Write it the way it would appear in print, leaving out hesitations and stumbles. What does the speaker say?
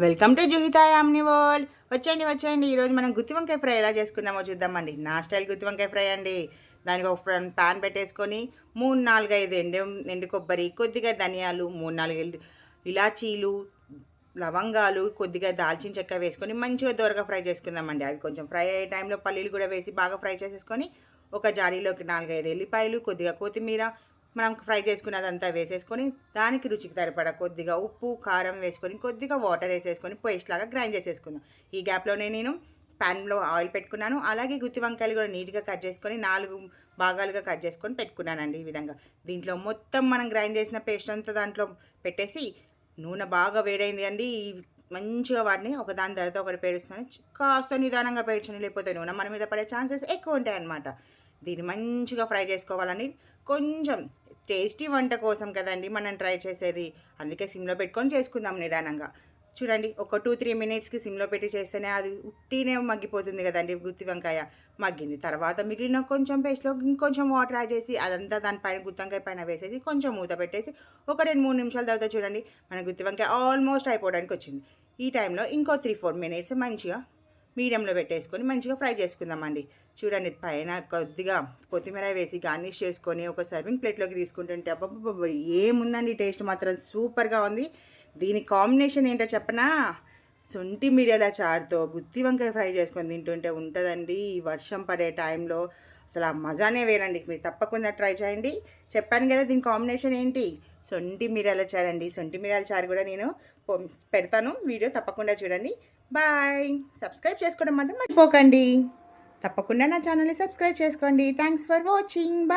Welcome to Juhitha యామ్ని world. వచ్చేయండి ఈరోజు మనం గుత్తి వంకాయ ఫ్రై ఎలా చేసుకుందామో చూద్దామండి. నా స్టైల్ గుత్తి వంకాయ ఫ్రై అండి. దానికి ఒక పాన్ పెట్టేసుకొని 3-4-5 ఎండు కొబ్బరి, కొద్దిగా ధనియాలు, 3-4 ఇలాచీలు, లవంగాలు, కొద్దిగా దాల్చిన చెక్క వేసుకొని మంచిగా దోరగా ఫ్రై చేసుకుందామండి. అవి కొంచెం ఫ్రై అయ్యే టైంలో పల్లీలు కూడా వేసి బాగా ఫ్రై చేసేసుకొని ఒక జాడీలోకి 4-5 ఎల్లిపాయలు, కొద్దిగా కొత్తిమీర, మనం ఫ్రై చేసుకున్నదంతా వేసేసుకొని దానికి రుచికి సరిపడా కొద్దిగా ఉప్పు కారం వేసుకొని కొద్దిగా వాటర్ వేసేసుకొని పేస్ట్ లాగా గ్రైండ్ చేసేసుకుందాం. ఈ గ్యాప్లోనే నేను ప్యాన్లో ఆయిల్ పెట్టుకున్నాను. అలాగే గుత్తి వంకాయలు కూడా నీట్గా కట్ చేసుకొని 4 భాగాలుగా కట్ చేసుకొని పెట్టుకున్నానండి. ఈ విధంగా దీంట్లో మొత్తం మనం గ్రైండ్ చేసిన పేస్ట్ అంతా దాంట్లో పెట్టేసి నూనె బాగా వేడైంది అండి. మంచిగా వాటిని ఒక దాని తర్వాత ఒకటి పేరుస్తాను. కాస్త నిదానంగా పేర్చండి, లేకపోతే నూనె మన మీద పడే ఛాన్సెస్ ఎక్కువ ఉంటాయి అన్నమాట. దీన్ని మంచిగా ఫ్రై చేసుకోవాలని, కొంచెం టేస్టీ వంట కోసం కదండి మనం ట్రై చేసేది, అందుకే సిమ్లో పెట్టుకొని చేసుకుందాం నిదానంగా. చూడండి, ఒక 2-3 మినిట్స్కి సిమ్లో పెట్టి చేస్తేనే అది ఉట్టినే మగ్గిపోతుంది కదండి గుత్తి వంకాయ. మగ్గింది తర్వాత మిగిలిన కొంచెం పేస్ట్లో ఇంకొంచెం వాటర్ యాడ్ చేసి అదంతా దానిపైన గుత్తి వంకాయ పైన వేసేసి కొంచెం మూత పెట్టేసి ఒక 2-3 నిమిషాల తర్వాత చూడండి మన గుత్తి వంకాయ ఆల్మోస్ట్ అయిపోవడానికి వచ్చింది. ఈ టైంలో ఇంకో 3-4 మినిట్స్ మంచిగా మీడియంలో పెట్టేసుకొని మంచిగా ఫ్రై చేసుకుందామండి. చూడండి, పైన కొద్దిగా కొత్తిమీర వేసి గార్నిష్ చేసుకొని ఒక సర్వింగ్ ప్లేట్లోకి తీసుకుంటుంటే అబ్బబ్బబ్బ ఏముందండి, టేస్ట్ మాత్రం సూపర్గా ఉంది. దీని కాంబినేషన్ ఏంటో చెప్పనా, శొంఠి మిరియాల చారుతో గుత్తి వంకాయ ఫ్రై చేసుకొని తింటుంటే ఉంటుందండి. ఈ వర్షం పడే టైంలో అసలు ఆ మజానే వేరండి. మీరు తప్పకుండా ట్రై చేయండి. చెప్పాను కదా దీని కాంబినేషన్ ఏంటి, శొంఠి మిరియాల చారు అండి. శొంఠి మిరియాల చారు కూడా నేను పెడతాను, వీడియో తప్పకుండా చూడండి. బాయ్. సబ్స్క్రైబ్ చేసుకోవడం మాత్రం మర్చిపోకండి. తప్పకుండా నా ఛానల్ని సబ్స్క్రైబ్ చేసుకోండి. Thanks for watching. బాయ్.